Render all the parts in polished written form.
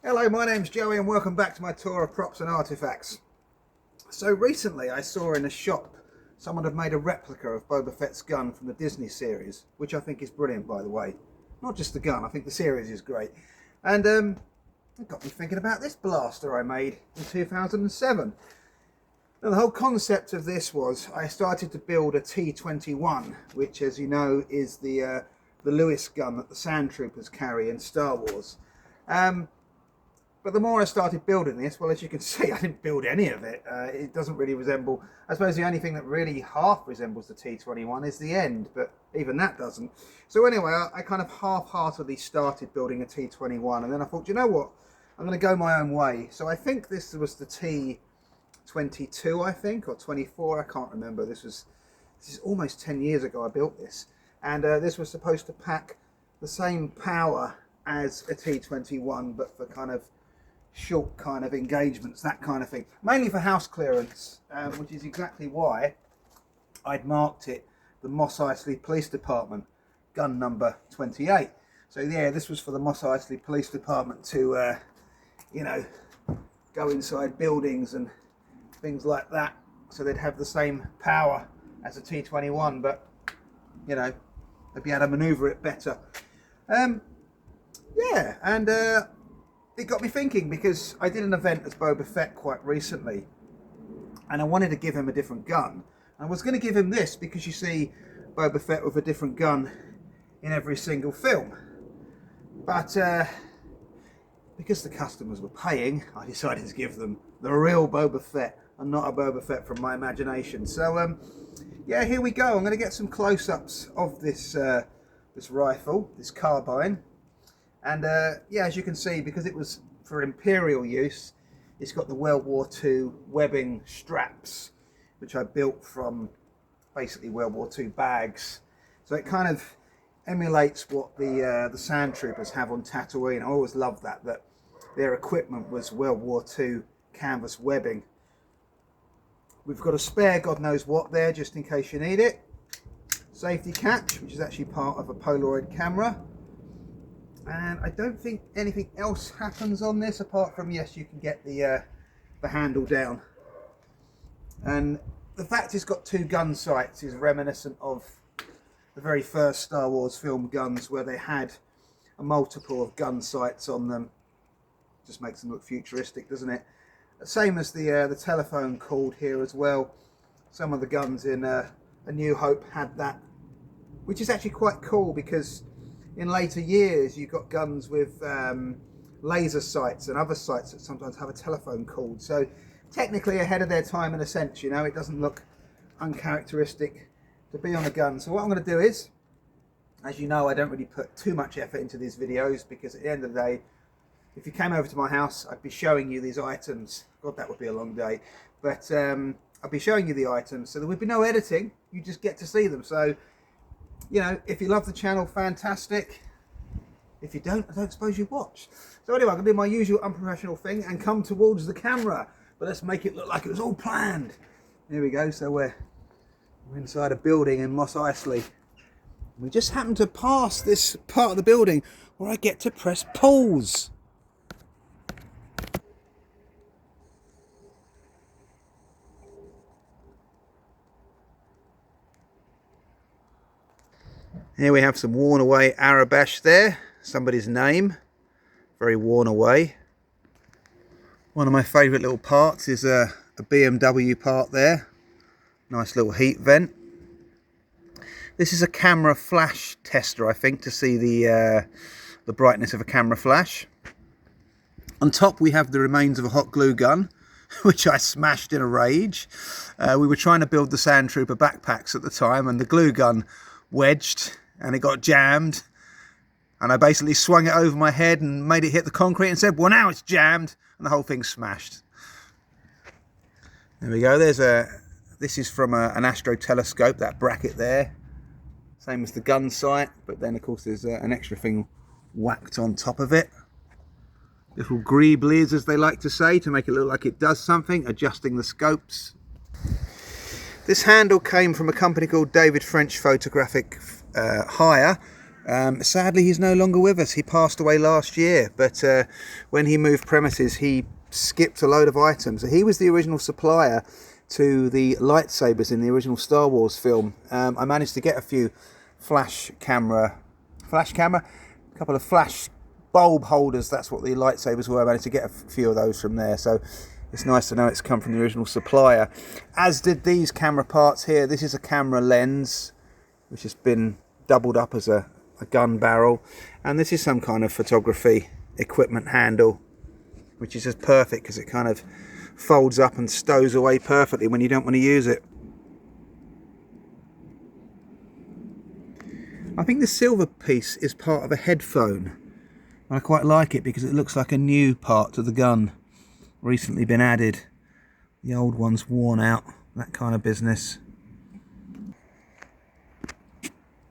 Hello, my name's Joey and welcome back to my tour of props and artifacts. So recently I saw in a shop someone had made a replica of Boba Fett's gun from the Disney series, which I think is brilliant, by the way. Not just the gun, I think the series is great. And it got me thinking about this blaster I made in 2007. Now the whole concept of this was I started to build a T21, which, as you know, is the Lewis gun that the Sand Troopers carry in Star Wars. But the more I started building this, well, as you can see, I didn't build any of it. It doesn't really resemble, I suppose the only thing that really half resembles the T21 is the end, but even that doesn't. So anyway, I kind of half-heartedly started building a T21, and then I thought, you know what, I'm going to go my own way. So I think this was the T22, I think, or 24, I can't remember. This is almost 10 years ago I built this. And this was supposed to pack the same power as a T21, but for kind of short kind of engagements, that kind of thing, mainly for house clearance, which is exactly why I'd marked it the Mos Eisley Police Department gun number 28. So yeah, this was for the Mos Eisley Police Department to you know, go inside buildings and things like that, so they'd have the same power as a T21, but you know, they'd be able to maneuver it better. Yeah, and it got me thinking, because I did an event as Boba Fett quite recently and I wanted to give him a different gun. I was going to give him this because you see Boba Fett with a different gun in every single film, but because the customers were paying, I decided to give them the real Boba Fett and not a Boba Fett from my imagination. So yeah, here we go. I'm going to get some close-ups of this this rifle, this carbine. And yeah, as you can see, because it was for Imperial use, it's got the World War II webbing straps, which I built from basically World War II bags. So it kind of emulates what the Sand Troopers have on Tatooine. I always loved that their equipment was World War II canvas webbing. We've got a spare God knows what there, just in case you need it. Safety catch, which is actually part of a Polaroid camera. And I don't think anything else happens on this apart from, yes, you can get the handle down. And the fact it's got two gun sights is reminiscent of the very first Star Wars film guns, where they had a multiple of gun sights on them. Just makes them look futuristic, doesn't it? Same as the telephone cord here as well. Some of the guns in A New Hope had that, which is actually quite cool, because in later years you got guns with laser sights and other sights that sometimes have a telephone cord. So technically ahead of their time in a sense, you know, it doesn't look uncharacteristic to be on a gun. So what I'm going to do is, as you know, I don't really put too much effort into these videos, because at the end of the day, if you came over to my house, I'd be showing you these items. God, that would be a long day. But I'd be showing you the items, so there would be no editing. You just get to see them. So, you know, if you love the channel, fantastic. If you don't, I don't suppose you watch. So anyway, I'm going to do my usual unprofessional thing and come towards the camera. But let's make it look like it was all planned. Here we go. So we're inside a building in Mos Eisley. We just happen to pass this part of the building where I get to press pause. Here we have some worn away Arabash there, somebody's name, very worn away. One of my favourite little parts is a BMW part there, nice little heat vent. This is a camera flash tester, I think, to see the brightness of a camera flash. On top we have the remains of a hot glue gun, which I smashed in a rage. We were trying to build the Sand Trooper backpacks at the time, and the glue gun wedged and it got jammed, and I basically swung it over my head and made it hit the concrete and said, well, now it's jammed, and the whole thing smashed. There we go. This is from an astro telescope, that bracket there, same as the gun sight, but then of course there's an extra thing whacked on top of it. Little greeblies, as they like to say, to make it look like it does something, adjusting the scopes. This handle came from a company called David French Photographic Hire, Sadly, he's no longer with us. He passed away last year, but when he moved premises, he skipped a load of items. He was the original supplier to the lightsabers in the original Star Wars film. I managed to get a few flash camera, a couple of flash bulb holders. That's what the lightsabers were. I managed to get a few of those from there. So it's nice to know it's come from the original supplier. As did these camera parts here. This is a camera lens, which has been doubled up as a gun barrel, and this is some kind of photography equipment handle, which is just perfect because it kind of folds up and stows away perfectly when you don't want to use it. I think the silver piece is part of a headphone. I quite like it because it looks like a new part to the gun, recently been added. The old one's worn out, that kind of business.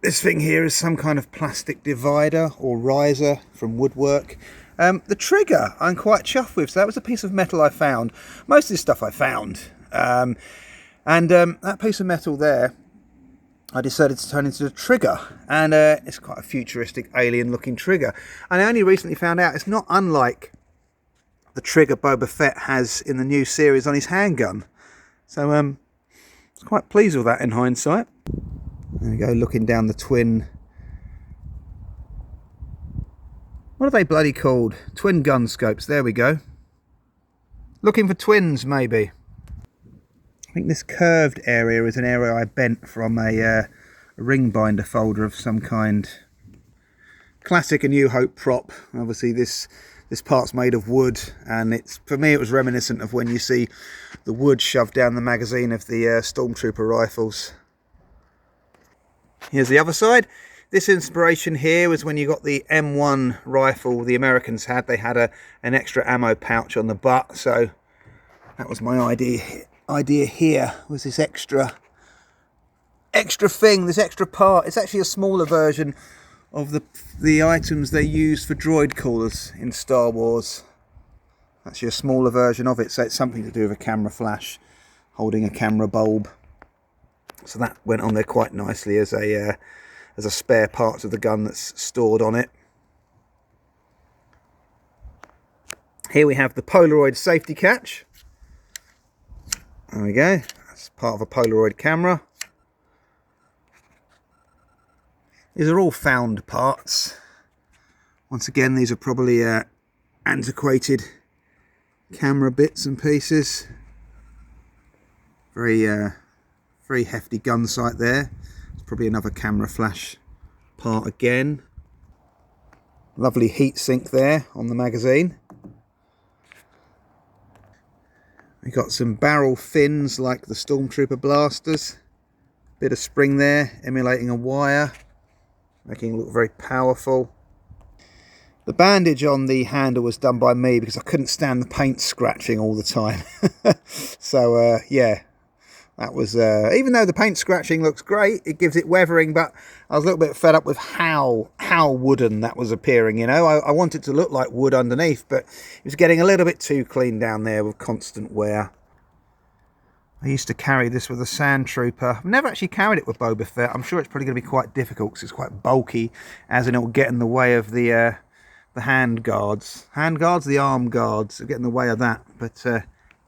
This thing here is some kind of plastic divider or riser from woodwork. The trigger I'm quite chuffed with. So that was a piece of metal I found. Most of this stuff I found. That piece of metal there, I decided to turn into the trigger. And it's quite a futuristic alien looking trigger. And I only recently found out it's not unlike the trigger Boba Fett has in the new series on his handgun. So I was quite pleased with that in hindsight. There we go, looking down the twin. What are they bloody called? Twin gun scopes, there we go. Looking for twins, maybe. I think this curved area is an area I bent from a ring binder folder of some kind. Classic A New Hope prop. Obviously this part's made of wood, and for me it was reminiscent of when you see the wood shoved down the magazine of the Stormtrooper rifles. Here's the other side. This inspiration here was when you got the M1 rifle the Americans had. They had an extra ammo pouch on the butt, so that was my idea here, was this extra thing, this extra part. It's actually a smaller version of the items they use for droid callers in Star Wars. Actually a smaller version of it, so it's something to do with a camera flash holding a camera bulb. So that went on there quite nicely as a spare part of the gun that's stored on it. Here we have the Polaroid safety catch. There we go. That's part of a Polaroid camera. These are all found parts. Once again, these are probably antiquated camera bits and pieces. Very hefty gun sight there. It's probably another camera flash part again. Lovely heat sink there on the magazine. We got some barrel fins like the Stormtrooper blasters. Bit of spring there, emulating a wire, making it look very powerful. The bandage on the handle was done by me because I couldn't stand the paint scratching all the time. So yeah. That was, even though the paint scratching looks great, it gives it weathering, but I was a little bit fed up with how wooden that was appearing, you know. I want it to look like wood underneath, but it was getting a little bit too clean down there with constant wear. I used to carry this with a Sand Trooper. I've never actually carried it with Boba Fett. I'm sure it's probably going to be quite difficult because it's quite bulky, as in it will get in the way of the hand guards. Hand guards, the arm guards, will get in the way of that. But,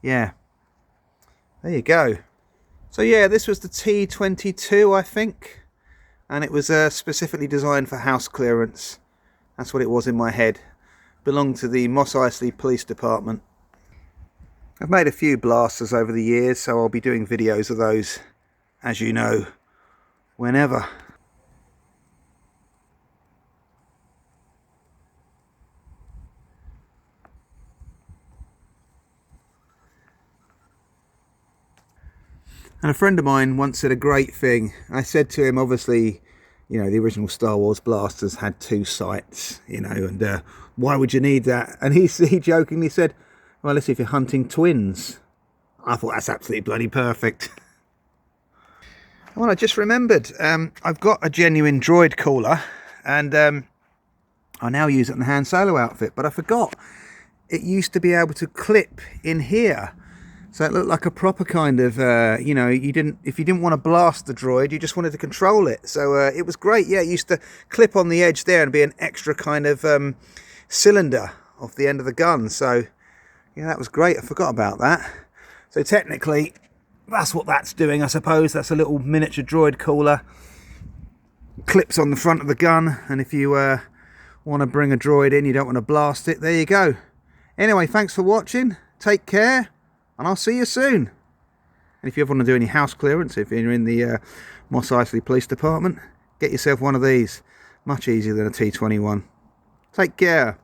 yeah. There you go. So yeah, this was the T21, I think, and it was specifically designed for house clearance. That's what it was in my head. Belonged to the Mos Eisley Police Department. I've made a few blasters over the years, so I'll be doing videos of those, as you know, whenever. And a friend of mine once said a great thing. I said to him, obviously, you know, the original Star Wars blasters had 2 sights, you know, and why would you need that? And he jokingly said, well, let's see if you're hunting twins. I thought that's absolutely bloody perfect. Well, I just remembered, I've got a genuine droid caller, and I now use it in the Han Solo outfit, but I forgot it used to be able to clip in here. So it looked like a proper kind of, you know, if you didn't want to blast the droid, you just wanted to control it. So it was great. Yeah, it used to clip on the edge there and be an extra kind of cylinder off the end of the gun. So yeah, that was great. I forgot about that. So technically, that's what that's doing, I suppose. That's a little miniature droid cooler. Clips on the front of the gun, and if you want to bring a droid in, you don't want to blast it, there you go. Anyway, thanks for watching. Take care. And I'll see you soon. And if you ever want to do any house clearance, if you're in the Mos Eisley Police Department, get yourself one of these. Much easier than a T21. Take care.